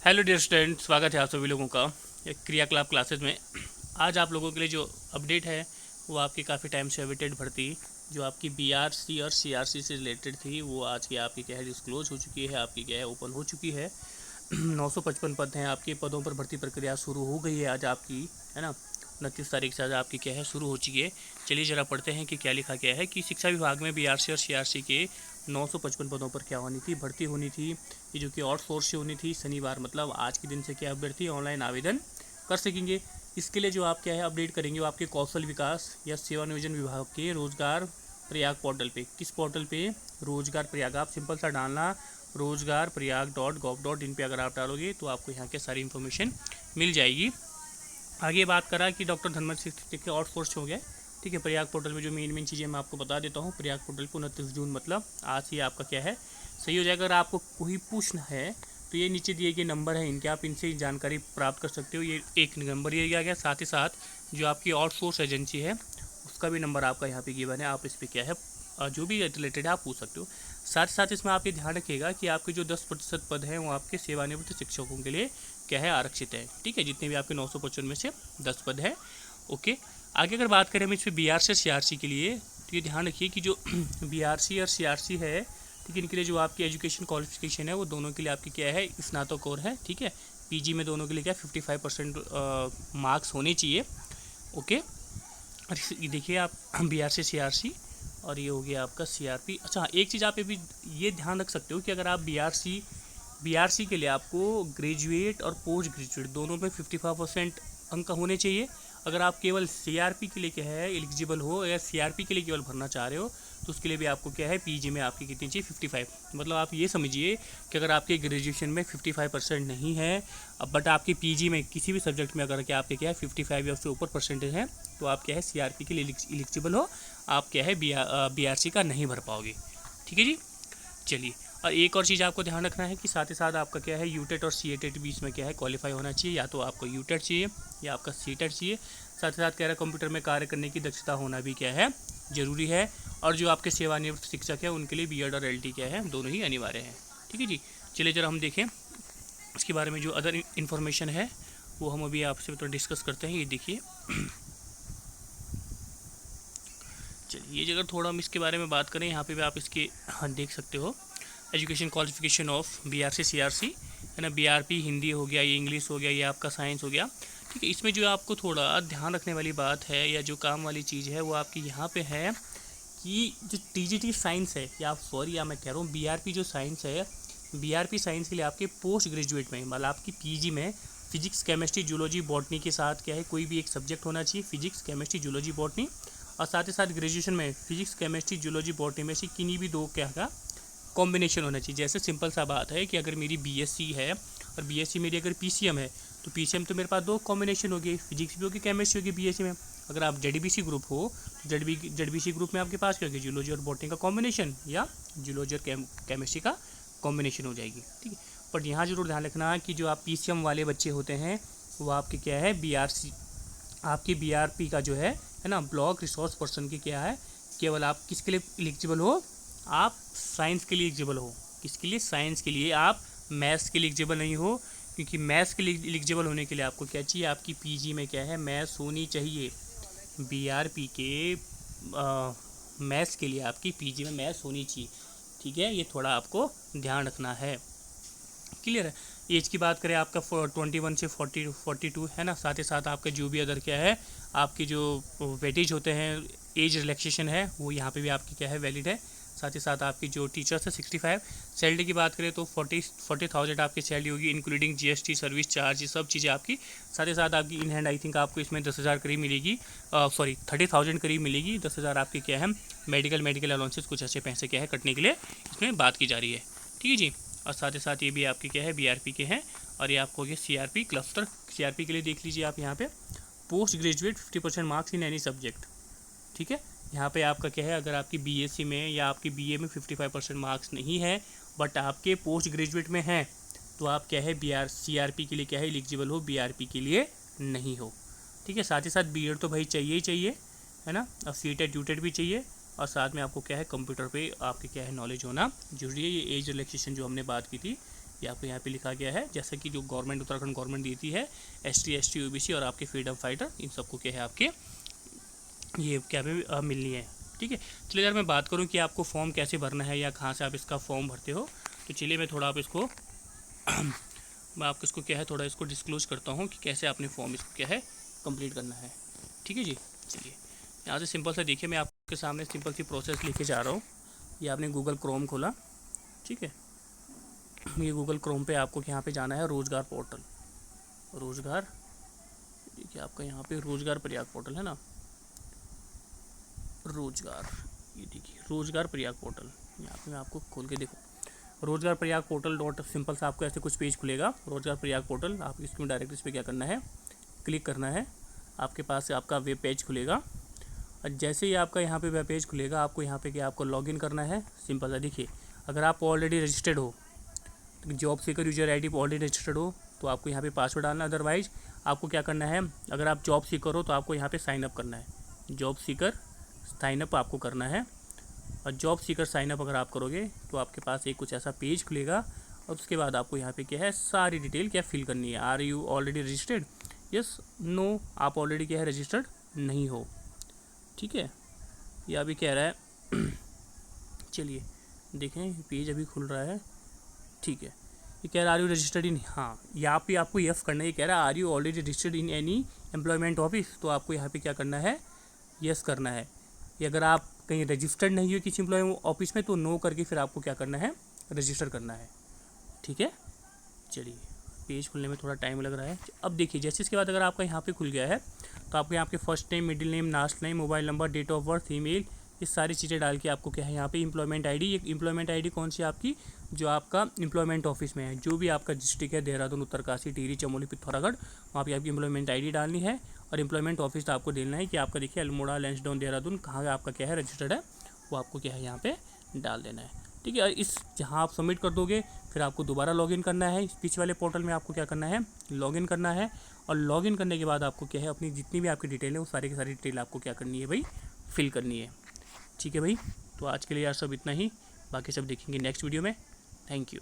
Hello dear student, स्वागत है आप सभी लोगों का एक क्रिया क्लब क्लासेज में। आज आप लोगों के लिए जो अपडेट है वो आपकी काफ़ी टाइम से अवेटेड भर्ती जो आपकी बीआरसी और सीआरसी से रिलेटेड थी वो आज की आपकी क्या है डिस्क्लोज हो चुकी है, आपकी क्या है ओपन हो चुकी है। 955 पद हैं आपके, पदों पर भर्ती प्रक्रिया शुरू हो गई है आज आपकी, है ना। 29 तारीख से आज आपकी क्या है शुरू हो चुकी है। चलिए ज़रा पढ़ते हैं कि क्या लिखा गया है कि शिक्षा विभाग में बीआरसी और सीआरसी के 955 पदों पर क्या होनी थी, भर्ती होनी थी। ये जो कि आउटसोर्स से होनी थी, शनिवार मतलब आज के दिन से क्या अभ्यर्थी ऑनलाइन आवेदन कर सकेंगे। इसके लिए जो आप क्या है अपडेट करेंगे वो आपके कौशल विकास या सेवा नियोजन विभाग के रोजगार प्रयाग पोर्टल पे। किस पोर्टल पे? रोजगार प्रयाग। आप सिंपल सा डालना रोजगार प्रयाग .gov.in पे अगर आप डालोगे तो आपको यहाँ के सारी इन्फॉर्मेशन मिल जाएगी। आगे बात करा कि डॉक्टर धनमल सिंह के आउटसोर्स हो गया, ठीक है। प्रयाग पोर्टल में जो मेन चीज़ें मैं आपको बता देता हूँ। प्रयाग पोर्टल पर 29 जून मतलब आज ही आपका क्या है सही हो जाएगा। अगर आपको कोई पूछना है तो ये नीचे दिए गए नंबर है इनके, आप इनसे जानकारी प्राप्त कर सकते हो। ये एक नंबर दिया गया, साथ ही साथ जो आपकी आउटसोर्स एजेंसी है उसका भी नंबर आपका यहाँ पे गिवन है। आप इस पर क्या है जो भी रिलेटेड है आप पूछ सकते हो। साथ ही साथ इसमें आप ये ध्यान रखिएगा कि आपके जो 10% पद हैं वो आपके सेवानिवृत्त शिक्षकों के लिए क्या है आरक्षित है, ठीक है। जितने भी आपके 955 में से 10 पद है, ओके। आगे अगर बात करें हम इस पर बीआरसी और सीआरसी के लिए, तो ये ध्यान रखिए कि जो बीआरसी और सीआरसी है, ठीक है, इनके लिए जो आपकी एजुकेशन क्वालिफिकेशन है वो दोनों के लिए आपकी क्या है स्नातकोर है, ठीक है। पीजी में दोनों के लिए क्या 55% मार्क्स होने चाहिए, ओके। और देखिए आप बीआरसी सीआरसी और ये हो गया आपका सीआरपी। अच्छा, एक चीज़ आप ये ध्यान रख सकते हो कि अगर आप बीआरसी के लिए आपको ग्रेजुएट और पोस्ट ग्रेजुएट दोनों में 55% अंक होने चाहिए। अगर आप केवल सीआरपी के लिए क्या है एलिजिबल हो या सीआरपी के लिए केवल भरना चाह रहे हो तो उसके लिए भी आपको क्या है पीजी में आपकी कितनी चाहिए 55। मतलब आप ये समझिए कि अगर आपके ग्रेजुएशन में 55% नहीं है बट आपके पीजी में किसी भी सब्जेक्ट में अगर क्या आपके क्या है 55 या उससे ऊपर परसेंटेज है तो आप क्या है सीआरपी के लिए एलिजिबल हो, आप क्या है बीआरसी का नहीं भर पाओगे, ठीक है जी। चलिए, और एक और चीज़ आपको ध्यान रखना है कि साथ ही साथ आपका क्या है यूटेट और सीटेट बीच में क्या है क्वालिफाई होना चाहिए। या तो आपको यूटेट चाहिए या आपका सीटेट चाहिए। साथ ही साथ कह रहा है कंप्यूटर में कार्य करने की दक्षता होना भी क्या है ज़रूरी है। और जो आपके सेवानिवृत्त शिक्षक है उनके लिए बीएड और एलटी क्या है दोनों ही अनिवार्य है, ठीक है जी। चलिए जरा हम देखें इसके बारे में जो अदर इन्फॉर्मेशन है वो हम अभी आपसे तो डिस्कस करते हैं। ये देखिए चलिए ये जगह थोड़ा हम इसके बारे में बात करें, यहाँ पे भी आप इसके देख सकते हो education qualification of BRC CRC, है ना। बीआरपी हिंदी हो गया, ये इंग्लिश हो गया, ये आपका साइंस हो गया, ठीक है। इसमें जो आपको थोड़ा ध्यान रखने वाली बात है या जो काम वाली चीज़ है वो आपकी यहाँ पे है कि जो टीजीटी साइंस है या मैं कह रहा हूँ बीआरपी जो साइंस है, बीआरपी साइंस के लिए आपके पोस्ट ग्रेजुएट में मतलब आपकी पीजी में फिजिक्स केमिस्ट्री जूलॉजी बॉटनी के साथ क्या है कोई भी एक सब्जेक्ट होना चाहिए, फिजिक्स केमिस्ट्री जूलॉजी बॉटनी। और साथ ही साथ ग्रेजुएशन में फिजिक्स केमिस्ट्री जूलॉजी बॉटनी में से किन्हीं भी दो क्या का कॉम्बिनेशन होना चाहिए। जैसे सिंपल सा बात है कि अगर मेरी बीएससी है और बीएससी मेरी अगर पीसीएम है तो पीसीएम तो मेरे पास दो कॉम्बिनेशन होगी, फिजिक्स भी होगी केमिस्ट्री होगी बीएससी में। अगर आप जेडबीसी ग्रुप हो तो जेडबीसी ग्रुप में आपके पास क्या होगी जूलॉजी और बॉटनी का कॉम्बिनेशन या जूलॉजी और केमिस्ट्री का कॉम्बिनेशन हो जाएगी, ठीक है। बट यहाँ जरूर ध्यान रखना कि जो आप पीसीएम वाले बच्चे होते हैं वो आपके क्या है बीआरसी आपकी बीआरपी का जो है ना ब्लॉक रिसोर्स पर्सन की क्या है केवल आप किसके लिए एलिजिबल हो, आप साइंस के लिए एलिजिबल हो। किसके लिए? साइंस के लिए। आप मैथ्स के लिए एलिजिबल नहीं हो, क्योंकि मैथ्स के लिए एलिजिबल होने के लिए आपको क्या चाहिए आपकी पीजी में क्या है मैथ्स होनी चाहिए। बीआरपी के मैथ्स के लिए आपकी पीजी में मैथ्स होनी चाहिए, ठीक है। ये थोड़ा आपको ध्यान रखना है, क्लियर है। एज की बात करें आपका 21 से 42 है ना। साथ ही साथ आपका जो भी अदर क्या है आपके जो वेटेज होते हैं एज रिलैक्सेशन है वो यहाँ पे भी आपकी क्या है वैलिड है। साथ ही साथ आपकी जो टीचर्स है 65। सैलरी की बात करें तो 40,000 आपकी सैलरी होगी इंक्लूडिंग जीएसटी सर्विस चार्ज ये सब चीज़ें आपकी। साथ ही साथ आपकी इन हैंड आई थिंक आपको इसमें 10,000 करीब मिलेगी, 30,000 करीब मिलेगी। 10,000 आपकी क्या है मेडिकल अलाउंसेस कुछ ऐसे पैसे क्या है कटने के लिए इसमें बात की जा रही है, ठीक है जी। और साथ ही साथ ये भी आपके क्या है बीआरपी के हैं। और ये आपको हो गया सीआरपी क्लस्टर। सीआरपी के लिए देख लीजिए आप यहाँ पे post graduate 50% marks in any subject, ठीक है। यहाँ पे आपका क्या है अगर आपकी बीएससी में या आपकी बीए में 55% मार्क्स नहीं है बट आपके पोस्ट ग्रेजुएट में हैं तो आप क्या है सीआरपी के लिए क्या है एलिजिबल हो, बीआरपी के लिए नहीं हो, ठीक है। साथ ही साथ बीएड तो भाई चाहिए ही चाहिए, है ना। और सीटेट यूटेट भी चाहिए। और साथ में आपको क्या है कंप्यूटर पे आपके क्या है नॉलेज होना जरूरी है। ये एज रिलैक्सेशन जो हमने बात की थी ये आपको यहाँ पे लिखा गया है, जैसे कि जो गवर्नमेंट उत्तराखंड गवर्नमेंट देती है ST ST OBC और आपके फ्रीडम फाइटर, इन सबको क्या है आपके ये क्या पे मिलनी है। ठीक है, चलिए अगर मैं बात करूँ कि आपको फॉर्म कैसे भरना है या कहाँ से आप इसका फॉर्म भरते हो, तो चलिए मैं थोड़ा आप इसको मैं आपको इसको क्या है थोड़ा इसको डिस्क्लोज करता हूँ कि कैसे आपने फॉर्म इसको क्या है कंप्लीट करना है। ठीक है जी, चलिए यहाँ से सिंपल सा देखिए, मैं आपके सामने सिंपल सी प्रोसेस लिखे जा रहा हूँ। ये आपने गूगल क्रोम खोला, ठीक है, ये गूगल क्रोम पे आपको यहाँ पे जाना है रोज़गार पोर्टल, रोज़गार, देखिए आपका यहाँ पे रोज़गार प्रयाग पोर्टल है ना, रोज़गार, ये देखिए रोज़गार प्रयाग पोर्टल, यहाँ पे मैं आपको खोल के देखो, रोज़गार प्रयाग पोर्टल डॉट सिंपल सा आपको ऐसे कुछ पेज खुलेगा, रोज़गार प्रयाग पोर्टल। आप इसमें डायरेक्ट इस पर क्या करना है, क्लिक करना है, आपके पास आपका वेब पेज खुलेगा। और जैसे ही आपका यहाँ पे वेब पेज खुलेगा, आपको यहाँ पे क्या आपको लॉगिन करना है। सिंपल सा देखिए, अगर आप ऑलरेडी रजिस्टर्ड हो, जॉब सीकर यूजर ID पर ऑलरेडी रजिस्टर्ड हो तो आपको यहाँ पे पासवर्ड डालना है। अदरवाइज आपको क्या करना है, अगर आप जॉब सीकर हो तो आपको यहाँ पे साइन अप करना है, जॉब सीकर साइन अप आपको करना है। और जॉब सीकर साइन अप अगर आप करोगे तो आपके पास एक कुछ ऐसा पेज खुलेगा, और उसके बाद आपको यहाँ पे क्या है सारी डिटेल क्या फिल करनी है। Are you already registered, yes no, आप ऑलरेडी क्या है रजिस्टर्ड नहीं हो। ठीक है, ये अभी कह रहा है चलिए देखें, पेज अभी खुल रहा है। ठीक है, ये कह रहा है आर यू रजिस्टर्ड इन, हाँ यहाँ पे आपको यस करना है। ये कह रहा है are you already registered in any employment office, तो आपको यहाँ पे क्या करना है, यस करना है। ये अगर आप कहीं रजिस्टर्ड नहीं हो किसी एम्प्लॉय ऑफिस में तो नो करके फिर आपको क्या करना है, रजिस्टर करना है। ठीक है, चलिए पेज खुलने में थोड़ा टाइम लग रहा है। अब देखिए, जैसे इसके बाद अगर आपका यहाँ पे खुल गया है तो आपको यहाँ पे first name, middle name, last name, mobile number, date of birth, email, ये सारी चीज़ें डाल के आपको क्या है यहाँ पे एम्प्लॉयमेंट ID, ये एम्प्लॉयमेंट ID कौन सी आपकी, जो आपका एम्प्लॉयमेंट ऑफिस में है, जो भी आपका डिस्ट्रिक्ट है, देहरादून, उत्तरकाशी, टिहरी, चमोली, पिथौरागढ़, वहाँ पे आपकी एम्प्लॉयमेंट ID डालनी है। और एम्प्लॉयमेंट ऑफिस आपको देना है कि आपका देखिए अल्मोड़ा, लैंसडाउन, देहरादून, कहाँ आपका क्या है रजिस्टर्ड है, वो आपको क्या है यहाँ पे डाल देना है। ठीक है, इस जहाँ आप सबमिट कर दोगे फिर आपको दोबारा लॉगिन करना है। स्पीच वाले पोर्टल में आपको क्या करना है, लॉगिन करना है। और लॉगिन करने के बाद आपको क्या है अपनी जितनी भी आपकी डिटेल है वो सारी की सारी डिटेल आपको क्या करनी है भाई, फिल करनी है। ठीक है भाई, तो आज के लिए यार सब इतना ही, बाकी सब देखेंगे नेक्स्ट वीडियो में। Thank you.